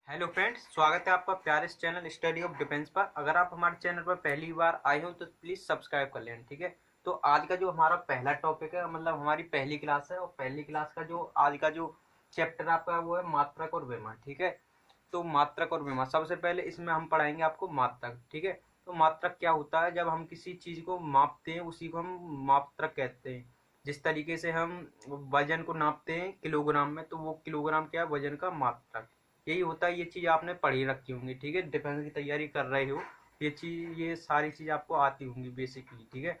Hello friends, स्वागत है आपका प्यारे इस चैनल स्टडी ऑफ डिफेंस पर। अगर आप हमारे चैनल पर पहली बार आए हो तो प्लीज़ सब्सक्राइब कर लें, ठीक है। तो आज का जो हमारा पहला टॉपिक है, मतलब हमारी पहली क्लास है, और पहली क्लास का जो आज का जो चैप्टर आपका वो है मात्रक और विमा, ठीक है। तो मात्रक और विमा, सबसे पहले इसमें हम पढ़ाएंगे आपको मात्रक, ठीक है। तो मात्रक क्या होता है? जब हम किसी चीज़ को मापते हैं उसी को हम मात्रक कहते हैं। जिस तरीके से हम वजन को नापते हैं किलोग्राम में, तो वो किलोग्राम क्या है? वजन का मात्रक। यही होता है। ये चीज़ आपने पढ़ी रखी होंगी, ठीक है। डिफेंस की तैयारी कर रहे हो, ये सारी चीज़ आपको आती होंगी बेसिकली, ठीक है।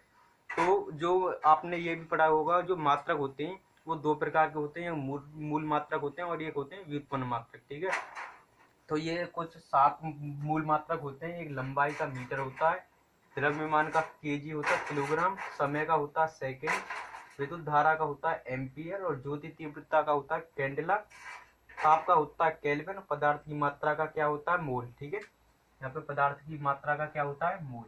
तो जो आपने ये भी पढ़ा होगा, जो मात्रक होते हैं वो दो प्रकार के होते हैं, मूल मात्रक होते हैं और एक होते हैं व्युत्पन्न मात्रक, ठीक है। तो ये कुछ 7 मूल मात्रक होते हैं। एक लंबाई का मीटर होता है, द्रव्यमान का केजी होता है किलोग्राम, समय का होता है सेकेंड, विद्युत धारा का होता है एम्पियर, और ज्योति तीव्रता का होता है कैंडेला, ताप का होता है केल्विन, पदार्थ की मात्रा का क्या होता है? मोल, ठीक है। यहाँ पे पदार्थ की मात्रा का क्या होता है? मोल,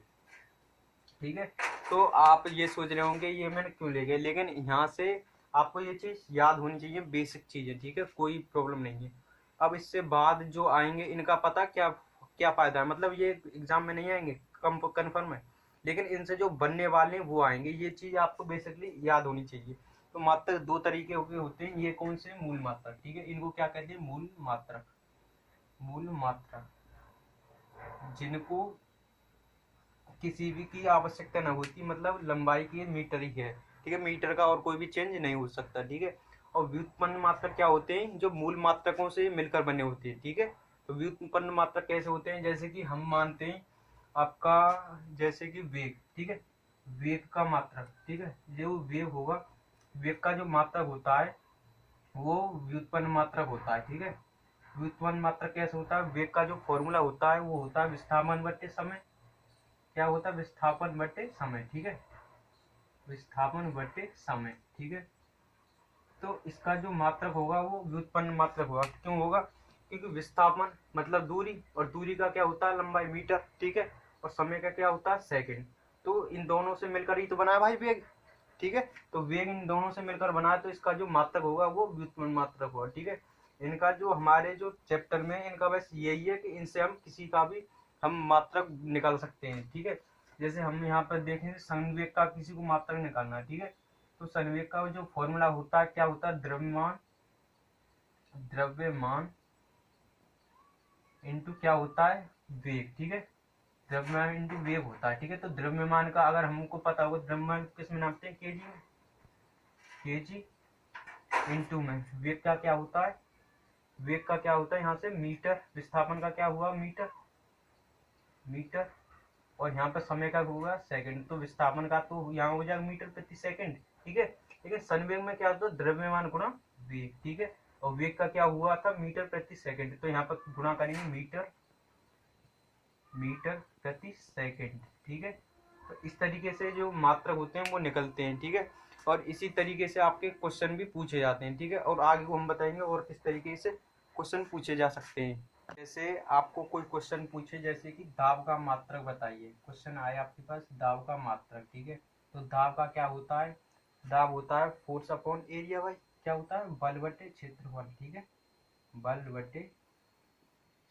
ठीक है। तो आप ये सोच रहे होंगे ये मैंने क्यों ले गए, लेकिन यहाँ से आपको ये चीज याद होनी चाहिए, बेसिक चीज है, ठीक है, कोई प्रॉब्लम नहीं है। अब इससे बाद जो आएंगे इनका पता क्या क्या फायदा है, मतलब ये एग्जाम में नहीं आएंगे, कम कन्फर्म है, लेकिन इनसे जो बनने वाले हैं वो आएंगे। ये चीज आपको बेसिकली याद होनी चाहिए। तो मात्रक दो तरीके के होते हैं। ये कौन से? मूल मात्रक, ठीक है। इनको क्या कहते हैं? मूल मात्रक। मूल मात्रक जिनको किसी भी की आवश्यकता न होती, मतलब लंबाई की मीटर ही है, ठीक है। मीटर का और कोई भी चेंज नहीं हो सकता, ठीक है। और व्युत्पन्न मात्रक क्या होते हैं? जो मूल मात्रकों से मिलकर बने होते हैं, ठीक है। तो व्युत्पन्न मात्रक कैसे होते हैं? जैसे कि हम मानते हैं आपका, जैसे कि वेग, ठीक है। वेग का मात्रक, ठीक है, जो वेग होगा, वेग का जो मात्रक होता है वो व्युत्पन्न मात्रक होता है, ठीक है। व्युत्पन्न मात्रक कैसे होता है? वेग का जो फॉर्मूला होता है वो होता है विस्थापन बटे समय। क्या होता है? विस्थापन बटे समय, ठीक है। विस्थापन बटे समय, ठीक है। तो इसका जो मात्रक होगा वो व्युत्पन्न मात्रक होगा। क्यों होगा? क्योंकि विस्थापन मतलब दूरी, और दूरी का क्या होता है? लंबाई, मीटर, ठीक है। और समय का क्या होता है? सेकंड। तो इन दोनों से मिलकर ही तो बना है भाई वेग, ठीक है। तो वेग इन दोनों से मिलकर बना है, तो इसका जो मात्रक होगा वो व्युत्पन्न मात्रक होगा, ठीक है। इनका जो हमारे जो चैप्टर में इनका बस यही है कि इनसे हम किसी का भी हम मात्रक निकाल सकते हैं, ठीक है। जैसे हम यहाँ पर देखें संवेग का किसी को मात्रक निकालना है, ठीक है। तो संवेग का जो फॉर्मूला होता है क्या होता है? द्रव्यमान, द्रव्यमान इंटू क्या होता है? वेग, ठीक है। द्रव्यमान इंटू वेग होता है, ठीक है। तो द्रव्यमान का अगर हमको पता होगा, द्रव्यमान किस में नापते हैं? केजी में। केजी इंटू में वेग का क्या होता है? वेग का क्या होता है यहाँ से? मीटर। विस्थापन का क्या हुआ? Metre, metre. और यहाँ पर समय का होगा सेकंड। तो विस्थापन का तो यहाँ हो जाएगा मीटर प्रति सेकंड, ठीक है। लेकिन संवेग में क्या होता है? द्रव्यमान गुणा वेग, ठीक है। और वेग का क्या हुआ था? मीटर प्रति सेकंड। तो यहाँ पर गुणा करेंगे मीटर, मीटर प्रति सेकंड, ठीक है। तो इस तरीके से जो मात्रक होते हैं वो निकलते हैं, ठीक है। और इसी तरीके से आपके क्वेश्चन भी पूछे जाते हैं, ठीक है। और आगे को हम बताएंगे और किस तरीके से क्वेश्चन पूछे जा सकते हैं। जैसे आपको कोई क्वेश्चन पूछे, जैसे कि दाब का मात्रक बताइए, क्वेश्चन आए आपके पास दाब का मात्रक, ठीक है। तो दाब का क्या होता है? दाब होता है फोर्स अपॉन एरिया भाई। क्या होता है? बल बटे क्षेत्रफल, ठीक है। बल बटे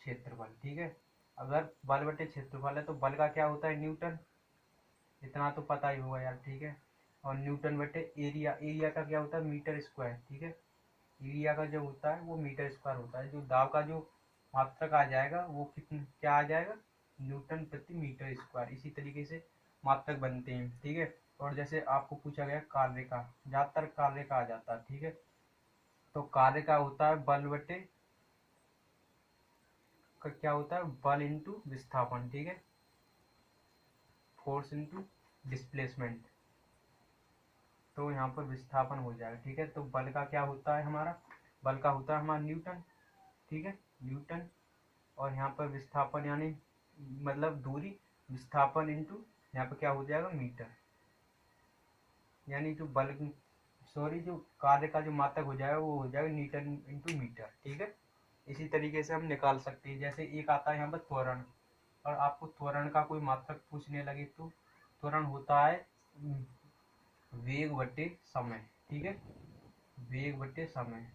क्षेत्रफल, ठीक है। अगर बल बटे क्षेत्रफल है तो बल का क्या होता है? न्यूटन। इतना तो पता ही होगा यार, ठीक है। और न्यूटन बटे एरिया, एरिया का क्या होता है? मीटर स्क्वायर, ठीक है। एरिया का जो होता है वो मीटर स्क्वायर होता है। जो दाब का जो मात्रक आ जाएगा वो कितना क्या आ जाएगा? न्यूटन प्रति मीटर स्क्वायर। इसी तरीके से मात्रक बनते हैं, ठीक है। और जैसे आपको पूछा गया कार्य का, ज्यादातर कार्य का आ जाता है, ठीक है। तो कार्य का होता है बल बटे का क्या होता है? बल इंटू विस्थापन, ठीक है। Force into displacement. तो यहाँ पर विस्थापन हो जाएगा, ठीक है। तो बल का क्या होता है हमारा? बल का होता है हमारा न्यूटन, ठीक है, न्यूटन। और यहाँ पर विस्थापन यानी मतलब दूरी, विस्थापन इंटू यहाँ पर क्या हो जाएगा? मीटर। यानी जो बल, सॉरी, जो कार्य का जो मात्रक हो जाएगा वो हो जाएगा न्यूटन इंटू मीटर, ठीक है। इसी तरीके से हम निकाल सकते हैं। जैसे एक आता है यहाँ पर त्वरण, और आपको त्वरण का कोई मात्रक पूछने लगे तो त्वरण होता है वेग बटे समय, ठीक है। वेग बटे समय।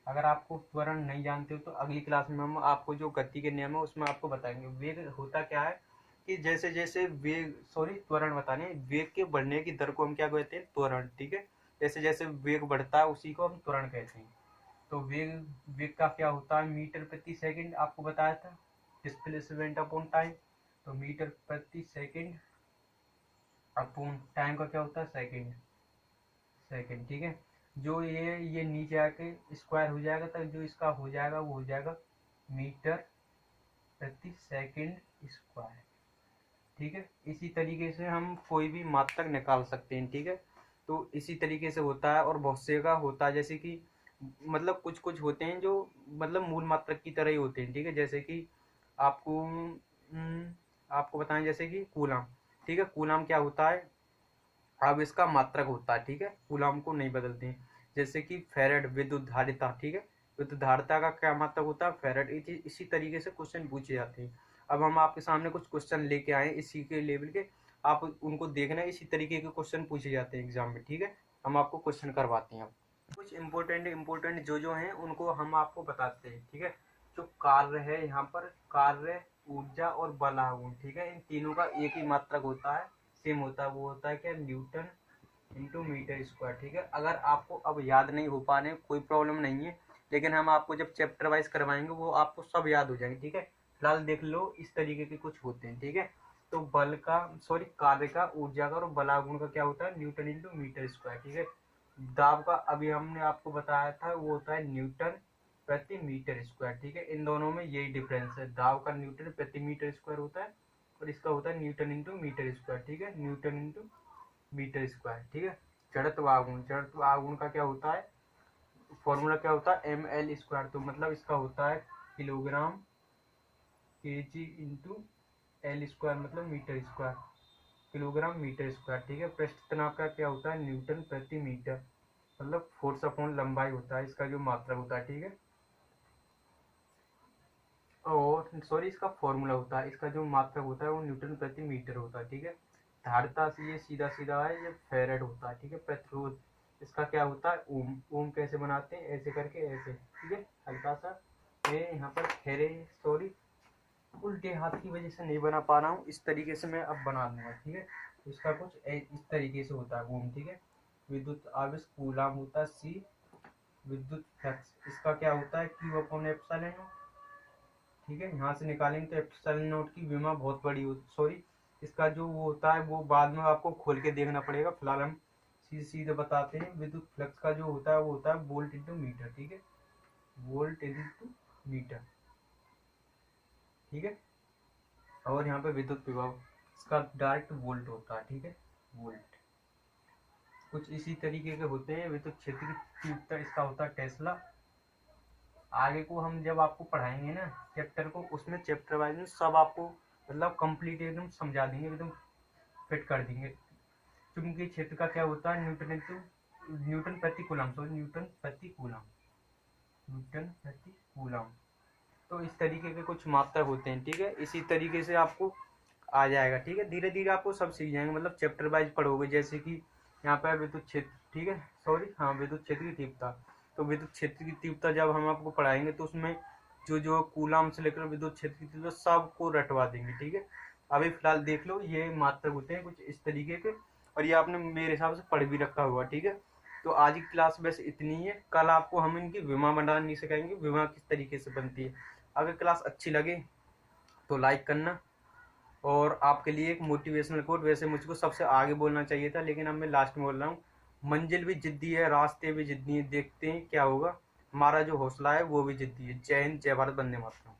अगर आपको त्वरण नहीं जानते हो तो अगली क्लास में हम आपको जो गति के नियम है उसमें आपको बताएंगे। वेग होता क्या है कि जैसे जैसे वेग त्वरण बताने, वेग के बढ़ने की दर को हम क्या कहते हैं, त्वरण। ठीक है, जैसे जैसे वेग बढ़ता है उसी को हम त्वरण कहते हैं। तो वेग वेग का क्या होता है, मीटर प्रति सेकंड आपको बताया था, डिस्प्लेसमेंट अपॉन टाइम। तो मीटर प्रति सेकंड अपॉन टाइम का क्या होता है, सेकंड। ठीक है, जो ये नीचे आके स्क्वायर हो जाएगा, तब जो इसका हो जाएगा वो हो जाएगा मीटर प्रति सेकंड स्क्वायर। ठीक है, इसी तरीके से हम कोई भी मात्रक निकाल सकते हैं। ठीक है, तो इसी तरीके से होता है और बहुत से का होता है, जैसे कि मतलब कुछ कुछ होते हैं जो मतलब मूल मात्रक की तरह ही होते हैं। ठीक है, जैसे कि आपको आपको बताएं, जैसे कि कूलाम। ठीक है, कूलाम क्या होता है, अब इसका मात्रक होता है। ठीक है, कूलाम को नहीं बदलते हैं। जैसे कि फेरेड विद्युत धारिता। ठीक है, विद्युत धारिता का क्या मात्रक होता है, फेरेड। इसी तरीके से क्वेश्चन पूछे जाते हैं। अब हम आपके सामने कुछ क्वेश्चन लेके आए इसी के लेवल के, आप उनको देखना, इसी तरीके के क्वेश्चन पूछे जाते हैं एग्जाम में। ठीक है, हम आपको क्वेश्चन करवाते हैं। कुछ इम्पोर्टेंट जो हैं उनको हम आपको बताते हैं। ठीक है, जो कार्य है यहाँ पर, कार्य, ऊर्जा और बल आघूर्ण। ठीक है, इन तीनों का एक ही मात्रक होता है, सेम होता है। वो होता है क्या, न्यूटन इंटू मीटर स्क्वायर। ठीक है, अगर आपको अब याद नहीं हो पा रहे कोई प्रॉब्लम नहीं है, लेकिन हम आपको जब चैप्टर वाइज करवाएंगे वो आपको सब याद हो जाएंगे। ठीक है, फिलहाल देख लो, इस तरीके के कुछ होते हैं। ठीक है, तो बल का कार्य का, ऊर्जा का और बलागुण का क्या होता है, न्यूटन इंटू मीटर स्क्वायर। ठीक है, दाब का अभी हमने आपको बताया था, वो होता है न्यूटन प्रति मीटर स्क्वायर। ठीक है, इन दोनों में यही डिफरेंस है, दाब का न्यूटन प्रति मीटर स्क्वायर होता है और इसका होता है न्यूटन इंटू मीटर स्क्वायर। ठीक है, न्यूटन इंटू मीटर स्क्वायर। ठीक है, जड़त्व आघूर्ण, जड़त्व आघूर्ण का क्या होता है, फॉर्मूला क्या होता है, एम एल स्क्वायर। तो मतलब इसका होता है kilogram KG into L square, मतलब metre square, kilogram metre square. ठीक है, पृष्ठ तनाव का क्या होता है, न्यूटन प्रति मीटर, मतलब फोर्स अपॉन लंबाई होता है, इसका जो मात्रा होता है। ठीक है, और इसका फॉर्मूला होता है, इसका जो मात्रक होता है वो न्यूटन प्रति मीटर होता है। ठीक है, धारिता से ये सीधा सीधा है, ये फेरेड होता है। ठीक है, प्रतिरोध इसका क्या होता है, ओम। ओम कैसे बनाते हैं, ऐसे करके ऐसे। ठीक है, हल्का सा मैं यहाँ पर उल्टे हाथ की वजह से नहीं बना पा रहा हूँ, इस तरीके से मैं अब बना दूंगा। ठीक है, तो इसका कुछ इस तरीके से होता है ओम। ठीक है, विद्युत आवेश कूलाम होता है सी, विद्युत फ्लक्स इसका क्या होता है, क्यू अपॉन एप्सिलॉन। ठीक है, यहाँ से निकालेंगे तो एप्सिलॉन नोट की विमा बहुत बड़ी हो, इसका जो वो होता है वो बाद में आपको खोल के देखना पड़ेगा, फिलहाल हम सीधे सीधे बताते हैं। विद्युत फ्लक्स का जो होता है वो होता है वोल्ट इंटू मीटर। ठीक है, वोल्ट इंटू मीटर। ठीक है, और यहाँ पे विद्युत विभव इसका डायरेक्ट वोल्ट होता है। ठीक है, वोल्ट। कुछ इसी तरीके के होते हैं। विद्युत क्षेत्र की तीव्रता इसका होता है टेस्ला। आगे को हम जब आपको पढ़ाएंगे ना चैप्टर को, उसमें चैप्टर वाइज में सब आपको मतलब कंप्लीट एकदम समझा देंगे, एकदम फिट कर देंगे। चुंबकीय क्षेत्र का क्या होता है, न्यूटन प्रति कूलम, न्यूटन प्रति कूलम, न्यूटन प्रति कूलम। तो इस तरीके के कुछ मात्रक होते हैं। ठीक है, इसी तरीके से आपको आ जाएगा। ठीक है, धीरे धीरे आपको सब सीख जाएंगे, मतलब चैप्टर वाइज पढ़ोगे। जैसे कि यहाँ पे विद्युत क्षेत्र, ठीक है, हाँ, विद्युत क्षेत्र की तीव्रता। तो विद्युत क्षेत्र की तीव्रता जब हम आपको पढ़ाएंगे तो उसमें जो जो कूलाम से लेकर विद्युत क्षेत्र की तीव्रता सबको रटवा देंगे। ठीक है, अभी फिलहाल देख लो, ये मात्रक होते हैं कुछ इस तरीके के, और ये आपने मेरे हिसाब से पढ़ भी रखा हुआ। ठीक है, तो आज की क्लास बस इतनी है। कल आपको हम इनकी विमा बनानी सिखाएंगे, विमा किस तरीके से बनती है। अगर क्लास अच्छी लगे तो लाइक करना। और आपके लिए एक मोटिवेशनल कोट, वैसे मुझको सबसे आगे बोलना चाहिए था लेकिन अब मैं लास्ट में बोल रहा हूँ। मंजिल भी जिद्दी है, रास्ते भी जिद्दी है, देखते हैं क्या होगा। हमारा जो हौसला है वो भी जिद्दी है। जय हिंद, जय भारत, वंदे मातरम।